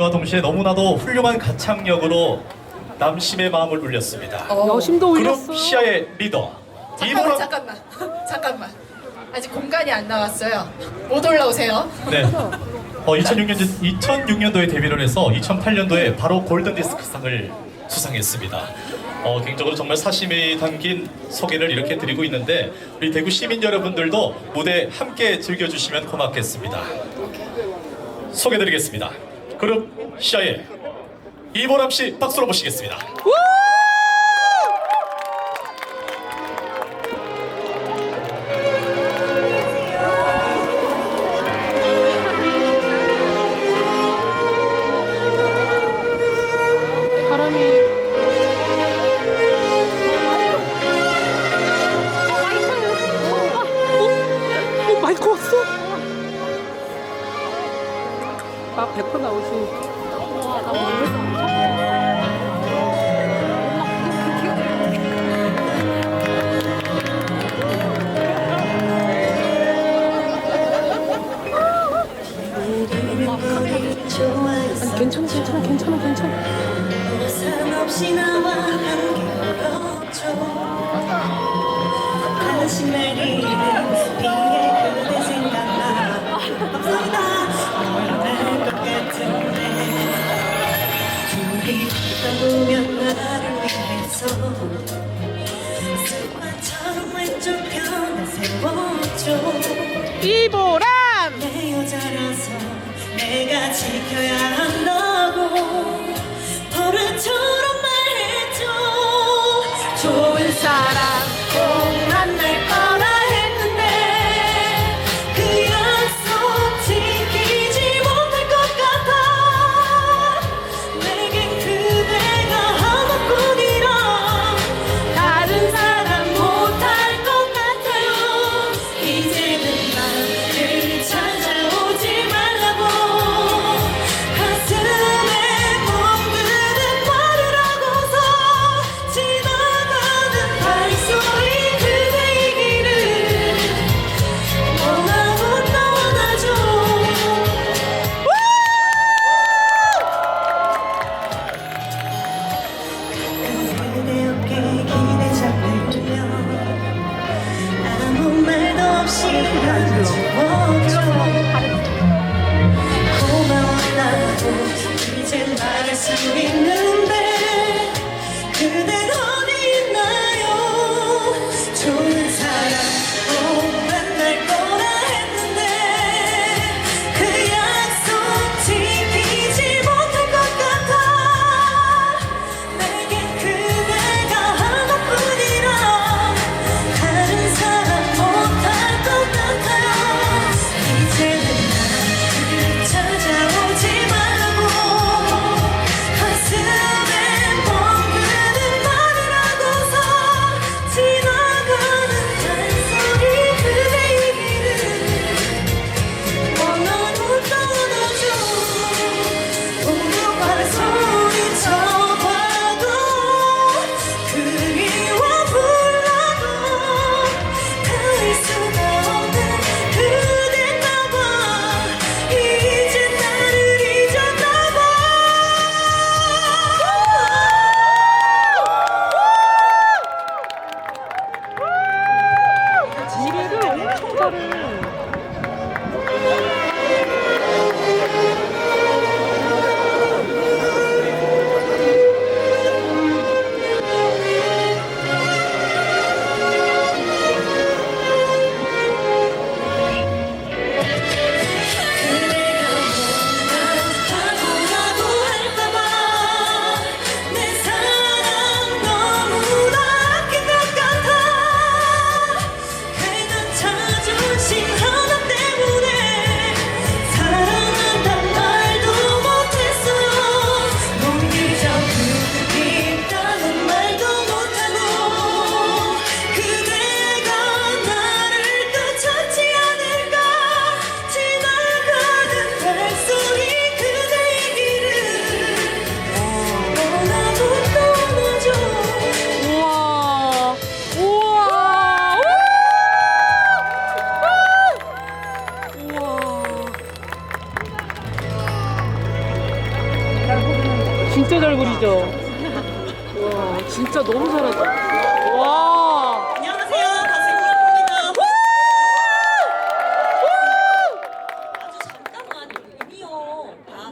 와 동시에 너무나도 훌륭한 가창력으로 남심의 마음을 울렸습니다. 여심도 울렸어. 그룹 시아의 리더 잠깐만. 아직 공간이 안 나왔어요. 못 올라오세요. 네. 2006년도에 데뷔를 해서 2008년도에 바로 골든 디스크상을 수상했습니다. 개인적으로 정말 사심이 담긴 소개를 이렇게 드리고 있는데 우리 대구 시민 여러분들도 무대 함께 즐겨주시면 고맙겠습니다. 소개드리겠습니다. 그룹 시아의 이보람 씨 박수로 모시겠습니다. 마이크 왔어? 아, 100% 나오지. 아니, 괜찮아. 상없이 나와 함께 걸어줘 다시 내리는 비에 그대 생각나 없어다 원할 것 같은데 둘이 떠보면 나를 위해서 습관처럼 왼쪽 편에 세워줘 이보람! 내 여자라서 내가 지켜야 한다고 버릇처럼 말해줘 좋은 사람 꼭 만날 거라 했는데 그 약속 지키지 못할 것 같아 내겐 그대가 하나뿐이라 다른 사람 못할 것 같아요 이제는 나를 찾아오지 말라고 가슴에 멍드는 말을 하고서 지나가는 발소리 그대이기를 원하고 떠나줘 그대 어깨에 기대 잡으려 아무 말도 없이 안아줘 고마웠다고 이제 말할 수 있는데 그댄 어디 있나요 좋은 사람 꼭 만날 거라 했는데 그 약속 지키지 못할 것 같아 내겐 그대가 하나뿐이라 다른 사람 못할 것 같아요 이제는 나를 찾아오지 말고 가슴에 진짜 잘 그리죠? 와, 진짜 너무 잘하죠? 와. 안녕하세요. 가수입니다. 아주 잠깐만 음이요.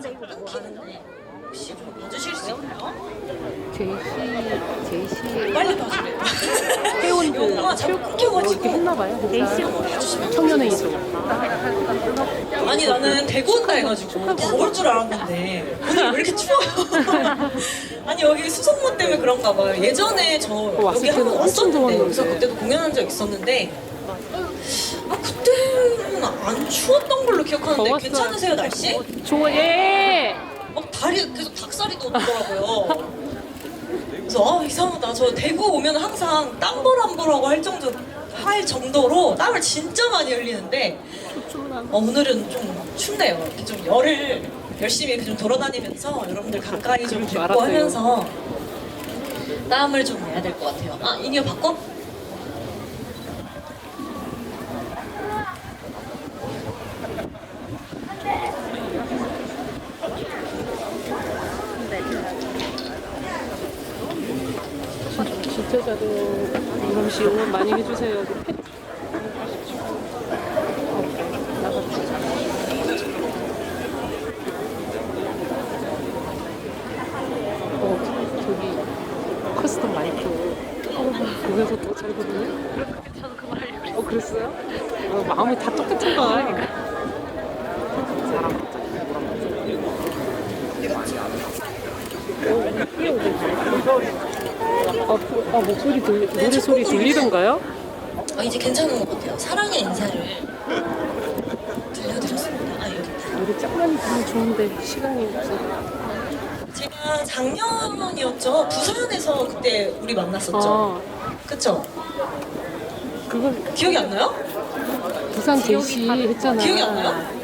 잠깐 끊기는데 혹시 좀 봐주실 수 있나요? 제이씨. 빨리 봐주래요. 회원들. 영화 자꾸 끊겨가지고. 이렇게 했나봐요. 제이씨. 봐주시면 청년의 이소. 아니 나는 대구 온다 해가지고 더울 줄 알았는데 오늘 왜 이렇게 추워요? 아니 여기 수성모 때문에 그런가 봐요. 예전에 저 왔을 여기 때는 한번 엄청 왔었는데 더웠는데. 그래서 그때도 공연한 적 있었는데 그때는 안 추웠던 걸로 기억하는데 더웠어요. 괜찮으세요 날씨? 좋아, 예. 막 다리에 계속 닭살이 돋더라고요. 그래서 이상하다. 저 대구 오면 항상 땀벌함벌하고 할 정도로 땀을 진짜 많이 흘리는데 오늘은 좀 춥네요. 이렇게 좀 열을 열심히 좀 돌아다니면서 여러분들 가까이 좀 줄 뵙고 알았어요. 하면서 땀을 좀 내야 될 것 같아요. 아, 인이어 바꿔? 진짜 잘해요. 이범 씨 응원 많이 해주세요. 저기 커스텀 마이크. 그래서 더 잘 부르네. 그랬어요? 마음이 다 똑같은가? 목소리 노래 소리 들리던가요? 이제 괜찮은 것 같아요. 사랑의 인사를 들려드렸습니다. 아, 여기. 노래 짱 들으면 좋은데 시간이 없어. 제가 작년이었죠. 부산에서 그때 우리 만났었죠. 그쵸? 그거 기억이 안 나요? 부산 제시 했잖아. 기억이 안 나요?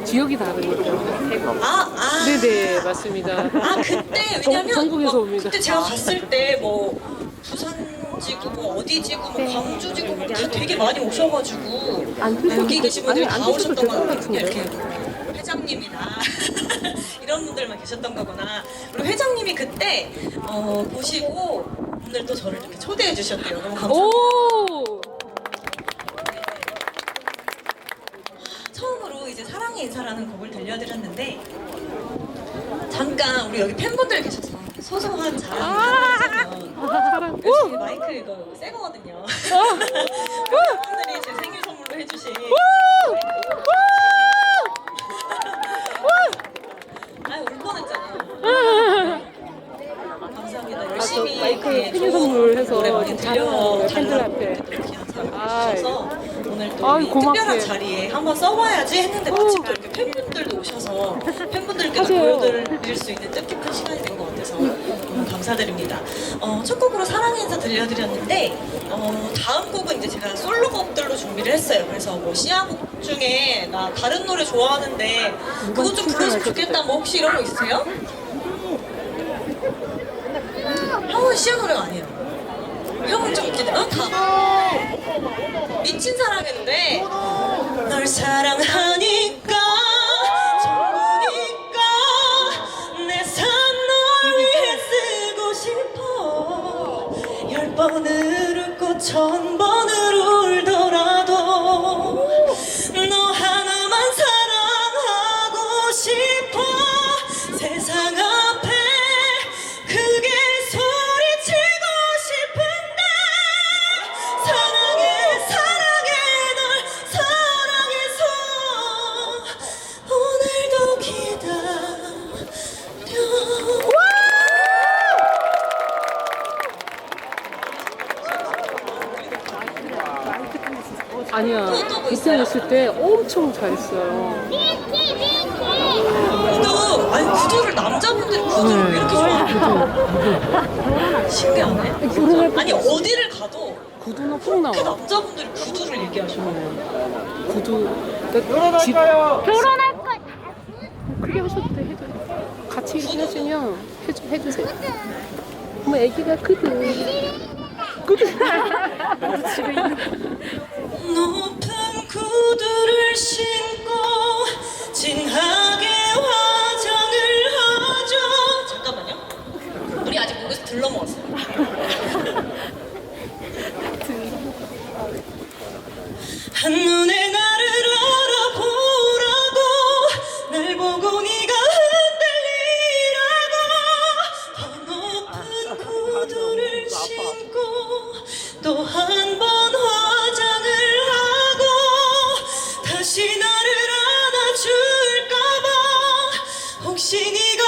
지역이 다르니까. 네네 맞습니다. 그때 왜냐면 전국에서 막 옵니다. 그때 제가 갔을 때 뭐 부산 지구 뭐 어디 지구 뭐 광주 지구 뭐 다 되게 많이 오셔가지고 안 드셔도 여기 계신 분들이 아니, 다 안 드셔도 오셨던 될것 거거든요. 같은데. 이렇게 회장님이나 이런 분들만 계셨던 거구나. 그리고 회장님이 그때 보시고 오늘 또 저를 이렇게 초대해 주셨대요. 너무 감사합니다. 오. 처음으로 이제 사랑의 인사라는 곡을 들려드렸는데 잠깐 우리 여기 팬분들 계셔서 소소한 자랑 하면 요즘 마이크 이거 새 거거든요. 팬분들이 제 생일 선물로 해주신 울 뻔했잖아요. 감사합니다. 열심히 마이크 예, 생일 좋은 선물해서 노래 많이 자랑하고 팬들 들려달라고 앞에. 이렇게 귀한 사랑을 주셔서 오늘 또 아이, 이 고맙게. 특별한 자리에 한번 써봐야지 했는데 마침 또 이렇게 팬분들도 오셔서 팬분들께 하세요. 보여드릴 수 있는 뜻깊은 시간이 된 것 같아서 너무 감사드립니다. 첫 곡으로 사랑의 인사 들려드렸는데 다음 곡은 이제 제가 솔로곡들로 준비를 했어요. 그래서 뭐 시아곡 중에 나 다른 노래 좋아하는데 그거 좀 부르시면 좋겠다. 뭐 혹시 이런 거 있으세요? 형은 시아 노래가 아니에요. 형은 좀 있긴 해. 다 미친 사랑인데 널 사랑하니까 전부니까 내 삶 널 위해 쓰고 싶어 10번을 웃고 1000번을 울더라도 너 하나만 사랑하고 싶어 세상 앞에 크게 소리치고 싶은데 사랑해 사랑해 널 사랑해서 오늘도 기다려 아니야. 그때 했을 때 엄청 잘했어요. 구두 아니 구두를 남자분들이 구두를 왜 이렇게 좋아하는 신기하네. 아니 어디를 가도 구두는 꼭 이렇게 나와. 남자분들이 구두를 얘기하셔. 구두. 결혼할 거야. 크게 하셔도 돼. 해줘. 같이 이렇게 하시면 해주세요. 뭐 애기가 크든. 집에 있는. 높은 구두를 신고 진하게 화장을 하죠. 당신이가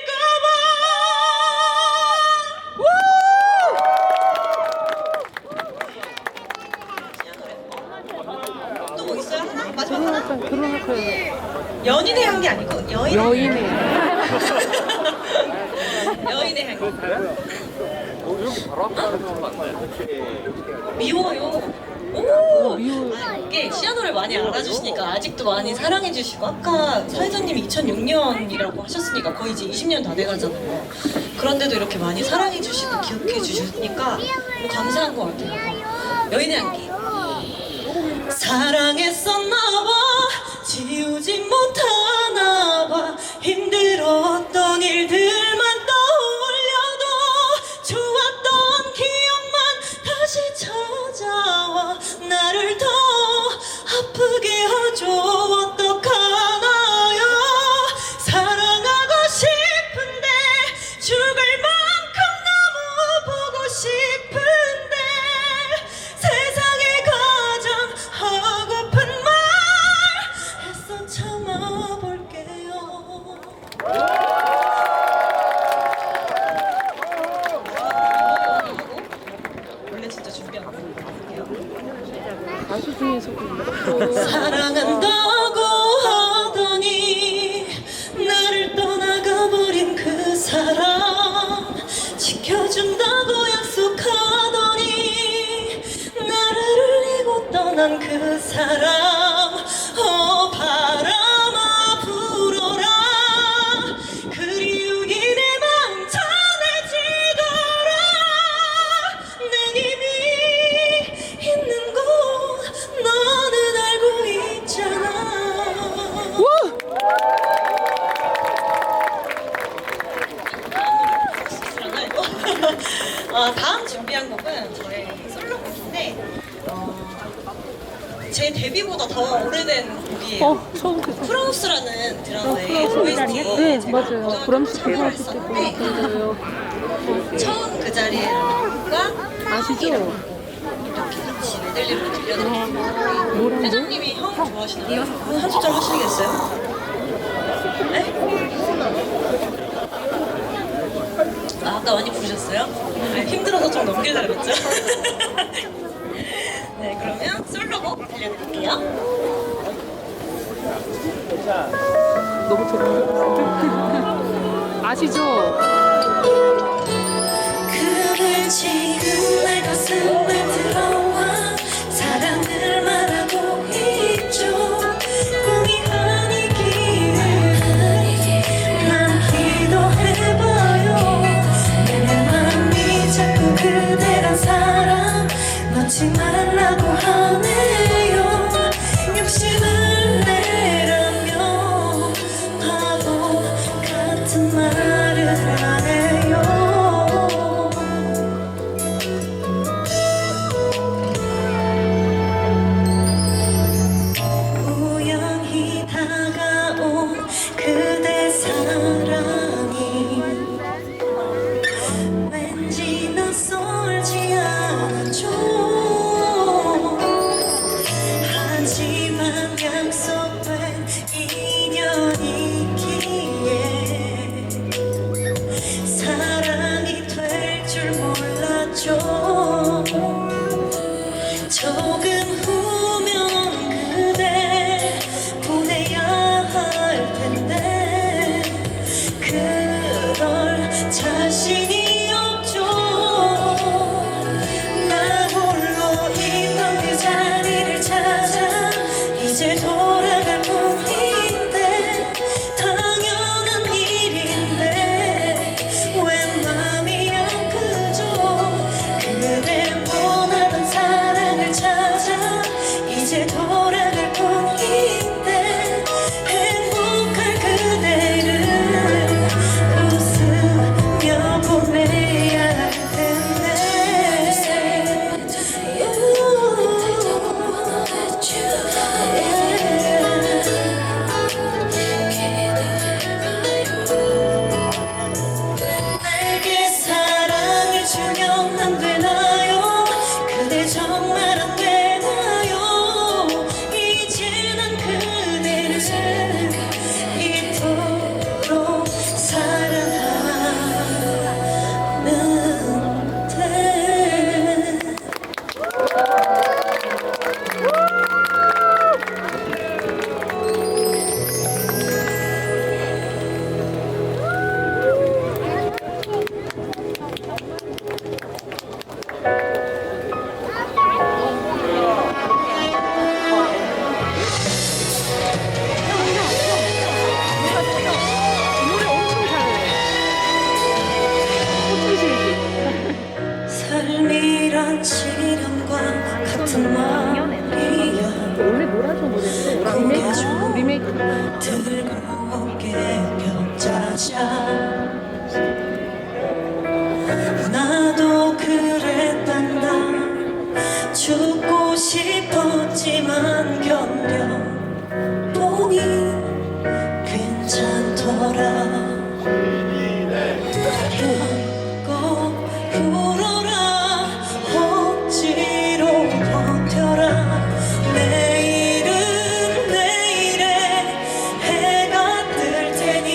흔들릴까봐. 또 뭐 있어요? 하나? 마지막 하나? 결혼할 거예요. 연인의 향기 아니고 여인의 여인의 여인의 향기. 미워요. 오, 미워요. 이게 시아노를 많이 알아주시니까 아직도 많이 사랑해주시고, 아까 사회자님이 2006년이라고 하셨으니까 거의 이제 20년 다 돼가잖아요. 그런데도 이렇게 많이 사랑해주시고 기억해주시니까 너무 감사한 것 같아요. 여인의 향기. 사랑했었나봐, 지우지 못하나봐, 힘들었던 일들만 떠올려도 좋았던 기억만 다시 찾아와 나를 더 아프게 하죠. 어떡하나요? 사랑하고 싶은데 죽을 만큼 너무 보고 싶은데 세상에 가장 하고픈 말 애써 참아볼게요. 원래 진짜 준비한 거 볼게요. 가수 중에서도 사랑한다고 하더니 나를 떠나가버린 그 사람, 지켜준다고 약속하더니 나를 울리고 떠난 그 사람. 바람아 불어라, 그리움이 내 맘 전해지더라. 내 힘이 있는 곳 너는 알고 있잖아. 다음 준비한 곡은 저의 솔로곡인데 제 데뷔보다 더 오래된 곡이에요. 처음 듣고 프라우스라는 드라마의 프라우스. OST. 네 맞아요. 브람스 를 프라우스 때 했었는데 맞아요. 처음 그 자리에가 아시죠? 이렇게 같이 메들리로 들려드릴게요. 뭐라고? 회장님이 형 좋아하시나요? 한 소절 하시겠어요? 네? 아까 많이 부르셨어요? 힘들어서 좀 넘기려고 그랬죠? 네, 그러면 솔로곡 들려드릴게요. 너무 좋아요. 아시죠? 그를 지금 내 가슴에 들어와 사랑을 말하고 있죠. 꿈이 아니기를 난 기도해봐요. 내 맘이 자꾸 그대란 사람 놓지 말라고 하네요. 욕심을 내라며 바보 같은 말을 하네요. 우연히 다가온 그대 사랑이 왠지 낯설지 않았죠. 하지만 약속된 인연이기에 맞아. 나도 그랬단다. 죽고 싶었지만 견뎌보니 괜찮더라. 꼭 울어라. 억지로 버텨라. 내일은 내일에 해가 뜰 테니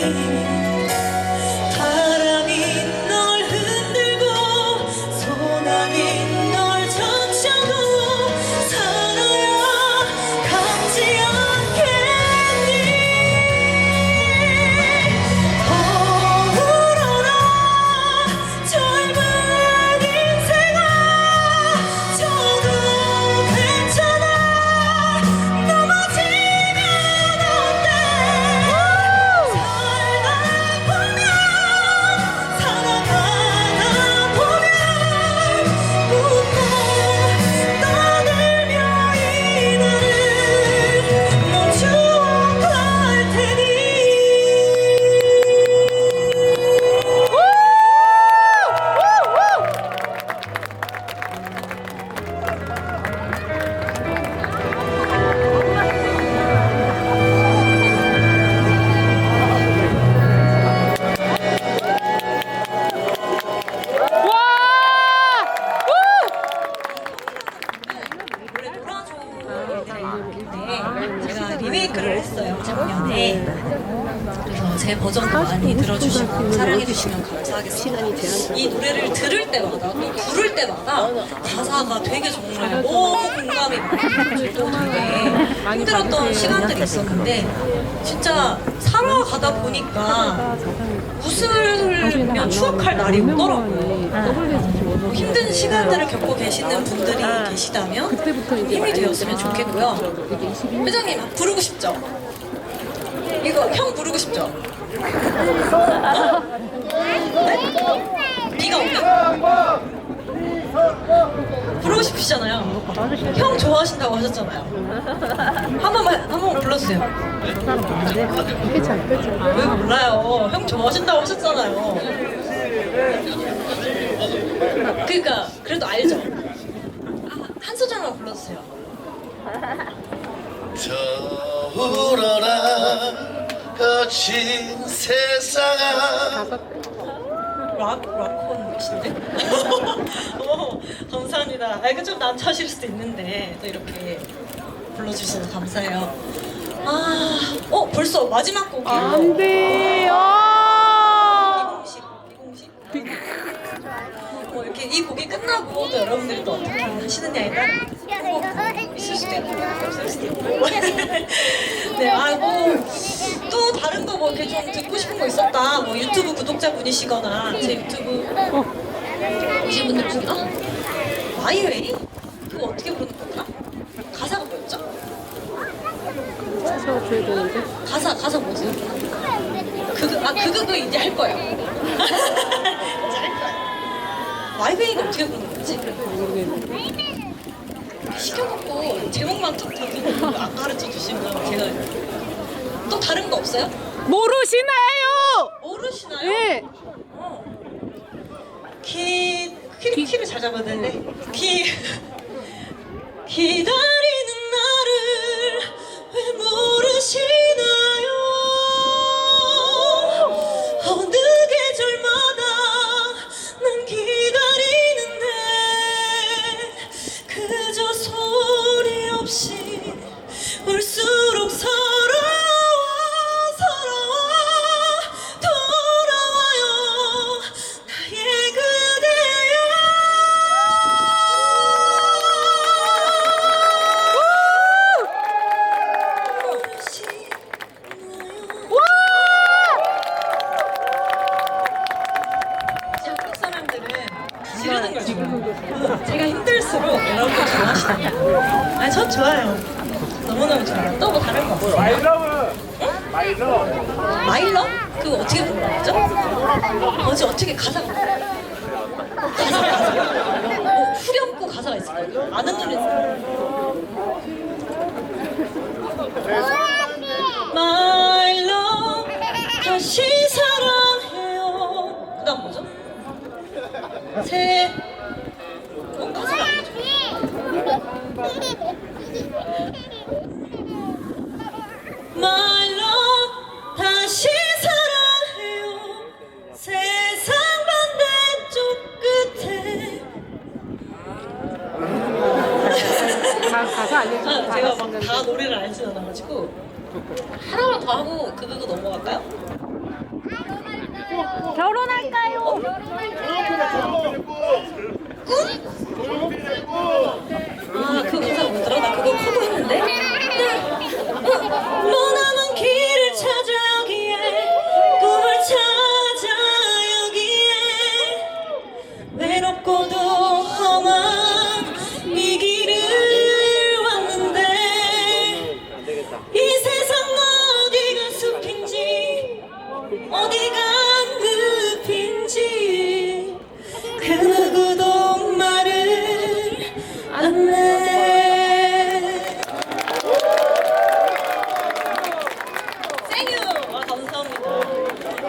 바람이 널 흔들고 소나기 널 적셔도 살아야 가지 않겠니. 울어라 젊은 인생아. 저도 괜찮아. 넘어지면 어때. 살아가다 보면 웃고 떠들며 이 나를 멈추어 갈 테니. 노래 놀아줘인데 제가 리메이크를 했어요 작년에. 그래서 제 버전도 많이 들어주시고 사랑해주시면 감사하겠습니다. 이 노래를 들을 때마다 또 부를 때마다 가사가 되게 정말 너무 공감이 많이 또 되게 힘들었던 시간들이 있었는데 진짜 살아가다 보니까 웃으면 추억할 날이 오더라고요. 힘든 시간들을 겪고 계시는 분들이 계시다면 힘이 되었으면 좋겠고요. 회장님 부르고 싶죠? 이거 형 부르고 싶죠? 네? 비가 오면? 부르고 싶으시잖아요. 형 좋아하신다고 하셨잖아요. 한 번만 불러주세요. 왜 몰라요? 형 좋아하신다고 하셨잖아요. 그러니까 그래도 알죠? 한 소절만 불러주세요. 저 울어라 거친 세상아. 락콘이신데? 감사합니다. 아, 이거 좀 남자실 수도 있는데 또 이렇게 불러주셔서 감사해요. 벌써 마지막 곡이에요. 안 돼요. 비공식. 이렇게 이 곡이 끝나고 또 여러분들이 또 어떻게 하시느냐에 따라 꼭 있을 수도 있고 없을 수도 있고. 네, 또 다른 거 뭐 이렇게 좀 듣고 싶은 거 있었다. 뭐 유튜브 구독자분이시거나 제 유튜브 보신 분들 중에 마이웨이? 그거 어떻게 부르는 거더라? 가사가 뭐였죠? 쳐줘야 되는데. 가사 뭐지? 그거 이제 할 거예요. 이제 할 거예요. 마이웨이가 어떻게 부르는 거지? 시켜놓고 제목만 툭 던지고 안 가르쳐 주시면 제가 또 다른 거 없어요? 모르시나요? 모르시나요? 네. 키를 잘 잡아야 되는데 기다리는 나를 왜 모르시나요? 어느 계절마다 난 기다리는데 그저 소리 없이 울수록 서러워 돌아와요 나의 그대여. 한국 사람들은 지르는 걸 좋아해요. 제가 힘들수록 여러분들 좋아하시나요? 아니 전 좋아요. 너무너무 좋아요. 또 뭐 다른 거 없어요? 마일러? 그거 어떻게 부르는 거죠? 어떻게 가사가 후렴구 가사가 있었거든요. 아는 노래 있어요. My love 다시 사랑 셋. 가사가 안 돼. My love 다시 사랑해요. 세상 반대쪽 끝에. 가사 알려주면 다 제가 막 알았었는데. 다 노래를 알진 않아가지고 하나만 더 하고 그거 넘어갈까요? 결혼할까요? 아, 그 가사 뭐더라? 나 그거 커버했는데? 머나먼 길을 찾아 여기에 꿈을 찾아 여기에 외롭고도 험한 이 길을 왔는데 이 세상 어디가 숲인지 어디가 늪인지 그 누구도 말을 안 해. 땡유! 아, 감사합니다.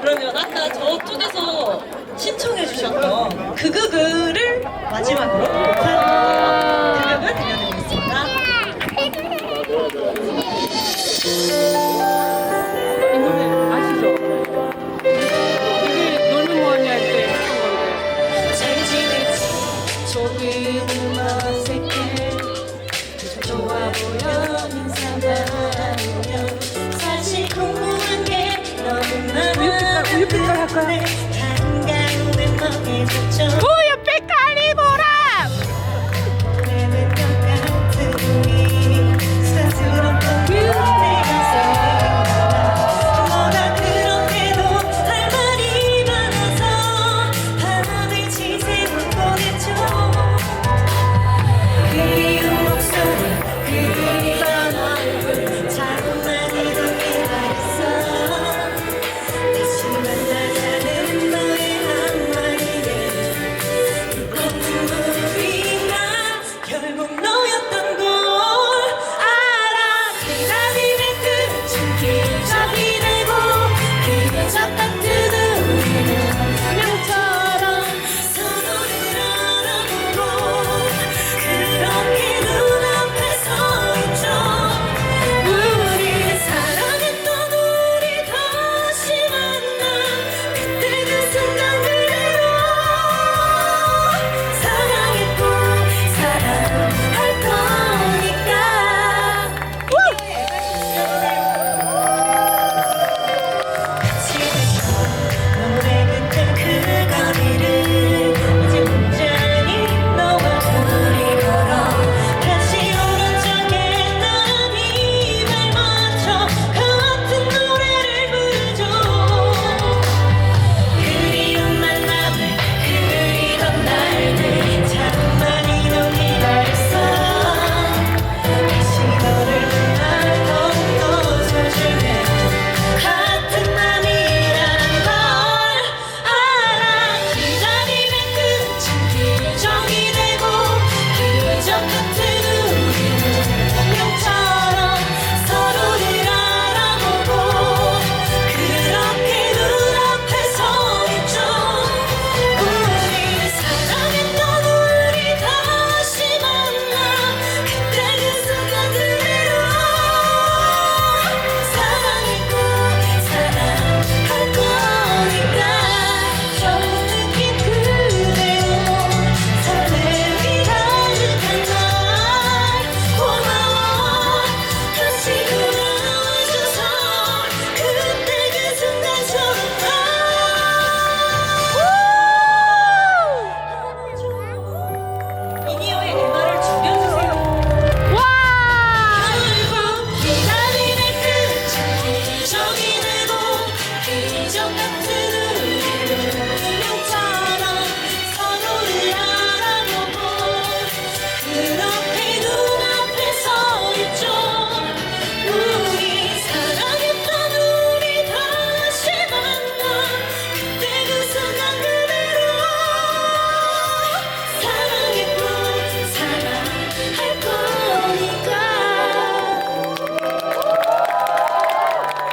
그러면 아까 저쪽에서 신청해 주셨던 그그그를 마지막으로 녹화해드릴게요. 그그그 들려드리겠습니다. 이 노래 아시죠? 이게 놀면 뭐하니 할 때 했던 건데. 잘 지냈지 조금은 어색해 그저 좋아 보여 인사만 하면 사실 궁금한 게 너무 많아 우유 빛깔 할까요? 한가운데 멍해졌죠 우유 빛깔이 보라. 오래된 것 같으니 스스럽던 그때가 생각나 뭐가 그렇게도 할 말이 많아서 밤을 지새고 보냈죠 그리운 목소리 그리던 얼굴 참 많이도 기다렸어 다시 만나자는 너의 한마디에 눈물이 나 결국 너였던 걸 알아 기다림의 끝은 기적이 되고 기적 같은 우리는 운명처럼 서로를 알아보고 그렇게 눈앞에 서 있죠 우리 사랑했던 우리 다시 만나 그때 그 순간 그대로 사랑했고 사랑할 거니까 같이 걷던 노래 끝에 그 거리를 이제 온전히 너와 둘이 걸어 다시 오른쪽에 난 입을 맞춰 같은 노래를 부르죠 그리운 만남을 그리던 날들 참 많이도 기다렸어 다시 너를 만나 더욱더 소중해 같은 맘이란 걸 알아 기다림의 끝은 기적이 되고 기적 같은 우리는 운명처럼 서로를 알아보고 그렇게 눈앞에 서 있죠 우리 사랑했던 우리 다시 만나 그때 그 순간 그대로 사랑했고 사랑할 거니까 처음 느낀 그대로 설렘이 가득한 날 고마워 다시 돌아와줘서 그때 그 순간처럼 이니어의 MR을 준비해주세요 결국 기다림의 끝은 기적이 되고 기적 같은 우리는 운명처럼 서로를 알아보고 그렇게 눈앞에 서 있죠 우리 사랑했던 우리 다시 만나 그때 그 순간 그대로 사랑했고 사랑할 거니까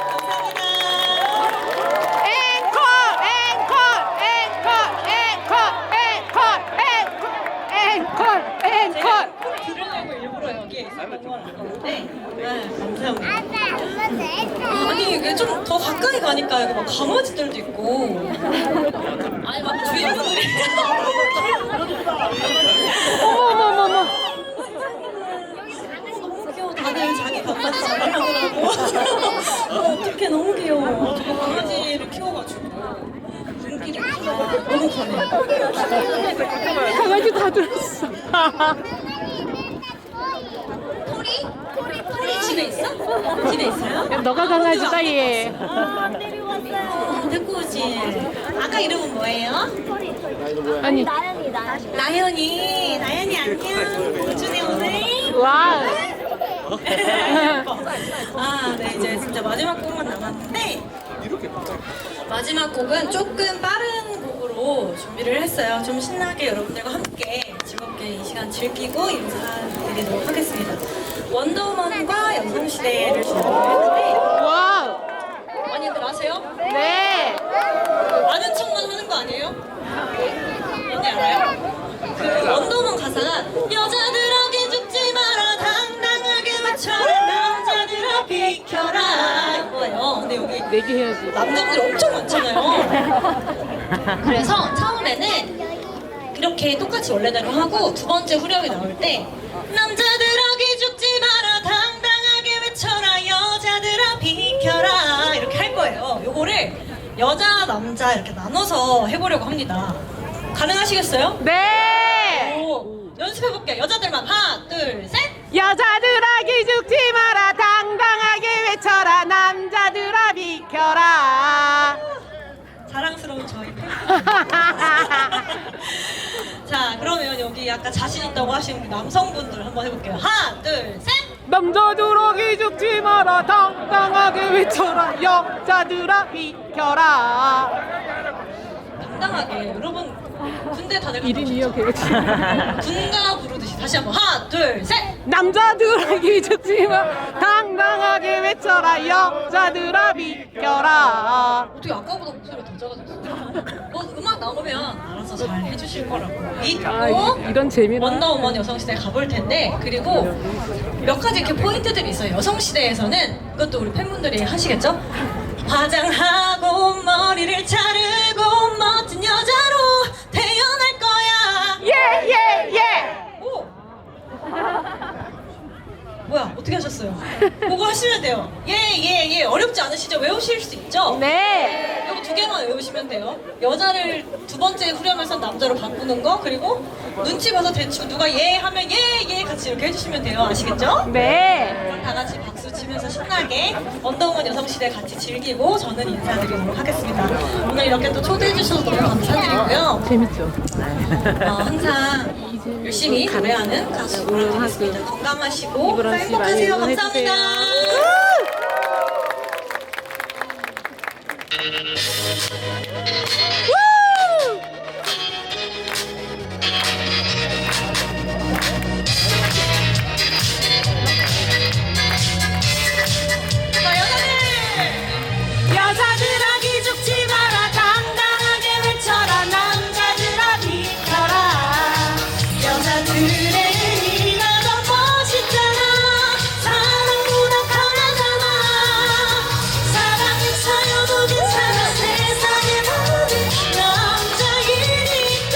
감사합니다. 앵콜. 강아지들도 있고 아니 막 주인분들이 어머머머머. 너무 귀여워. 다들 자기 강아지 자랑하더라고. 어떡해 너무 귀여워. 저희 강아지를 키워가지고 눈길이 너무 가네요. 강아지 다 들었어. 토리 집에 있어? 집에 있어요? 야, 너가 강아지다 얘. 데리고 오지. 아까 이름은 뭐예요? 아니. 나연이 안녕. 공주네 오늘. 와. 아, 네 이제 진짜 마지막 곡만 남았는데 마지막 곡은 조금 빠른 곡으로 준비를 했어요. 좀 신나게 여러분들과 함께 즐겁게 이 시간 즐기고 인사드리도록 하겠습니다. 원더우먼과 여성시대를 준비를 했는데 와. 많이들 아세요? 네. 아는 척만 하는 거 아니에요? 언니 알아요? 그 원더우먼 가사가 여자들아 기죽지 마라 당당하게 외쳐라 남자들아 비켜라 이거예요. 근데 여기 내기해야지. 남자분들 엄청 많잖아요. 그래서 처음에는 이렇게 똑같이 원래대로 하고 두 번째 후렴이 나올 때 남자들아 기죽지 마라 당당하게 외쳐라 여자들아 비켜라 이렇게 할 거예요. 요거를 여자 남자 이렇게 나눠서 해보려고 합니다. 가능하시겠어요? 네. 오, 연습해볼게요. 여자들만 하나 둘 셋. 여자들아 기죽지 마라 당당하게 외쳐라 남자들아 비켜라. 자랑스러운 저희 자 그러면 여기 아까 자신 있다고 하시는 남성분들 한번 해볼게요. 하나 둘 셋. 남자들아 기죽지 마라 당당하게 외쳐라 여자들아 비켜라. 당당하게 여러분 군대 다들 1인 2역 계획. 군가 부르듯이 다시 한번 하나 둘 셋. 남자들아 기죽지 마라 당당하게 외쳐라 여자들아 비켜라. 어떻게 아까보다 목소리가 더 작아졌어요? 뭐 음악 나오면 알아서 잘 해주실 거라고 믿고 아, 이런 재미나. 원더우먼 여성시대 가볼 텐데 그리고 몇 가지 이렇게 포인트들이 있어요. 여성시대에서는 이것도 우리 팬분들이 하시겠죠? 화장하고 머리를 자르고 멋진 여자로 태어날 거야. 예예예. 오! 뭐야 어떻게 하셨어요? 그거 하시면 돼요. 예 어렵지 않으시죠? 외우실 수 있죠? 네. 이거 두 개만 외우시면 돼요. 여자를 두 번째 후렴에서 남자로 바꾸는 거 그리고 눈치 봐서 대충 누가 예 하면 예 같이 이렇게 해주시면 돼요. 아시겠죠? 네. 그럼 다 같이 박수 치면서 신나게 원더우먼 여성시대 같이 즐기고 저는 인사드리도록 하겠습니다. 오늘 이렇게 또 초대해 주셔서 너무 감사드리고요. 재밌죠. 항상 열심히 노래하는 가수로 되겠습니다. 건강하시고 이브람 씨 행복하세요. 많이 감사합니다. 자, 여자들아 기죽지 마라 당당하게 외쳐라 남자들아 비켜라. 여자들의 의미가 더 멋있잖아. 사랑보다 강하잖아. 사랑에 차여도 괜찮아. 세상의 모든 남자이니까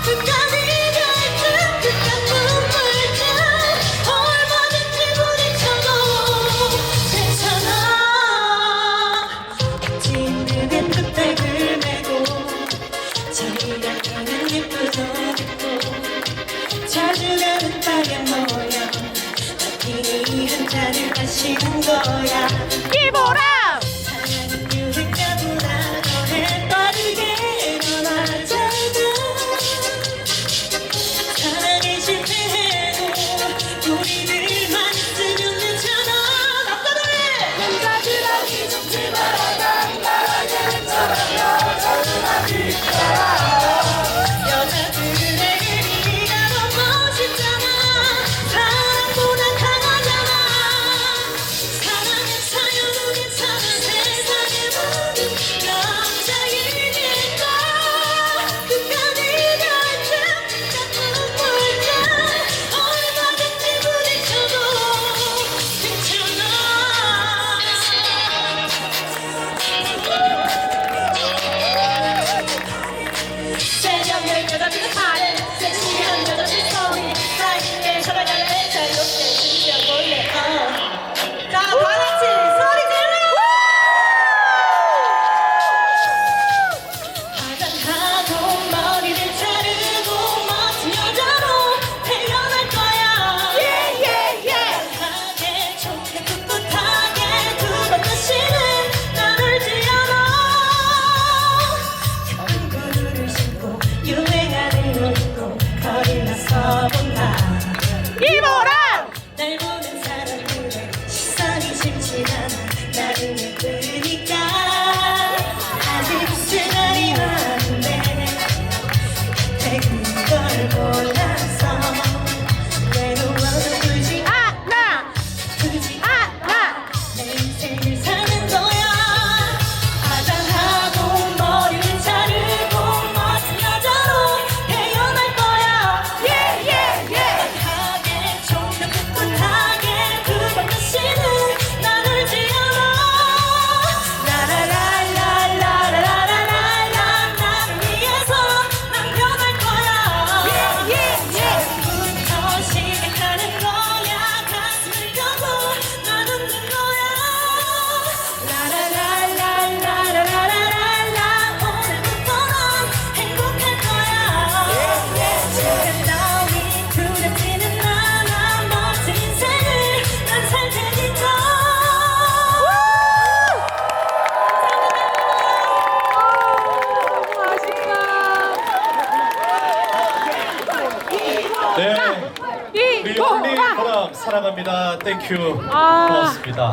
끝까지 갈등 끝까지 눈물든 얼마든지 부딪혀도 괜찮아. 진흙은 끝백을 메고 자리를 펴는 예쁘도 있고 자주 가는 땅에 모여 나끼니 한 잔을 마시는 거야. 이보람. 사랑은 유행가보다 더해 빠르게 변하잖아. 사랑에 실패해도 우리들만 있으면 괜찮아. 남자들아 기죽지 마라 당당하게 외쳐라 여자들아 비켜라. 여자들의 의미가 더 멋있잖아. 사랑보다 강하잖아. 사랑에 차여도 괜찮아. 세상의 모든 남자이니까 끝까지 갈등 눈물든 얼마든지 부딪혀도 괜찮아. 우리 언니 보람 사랑합니다. 땡큐. 아. 고맙습니다.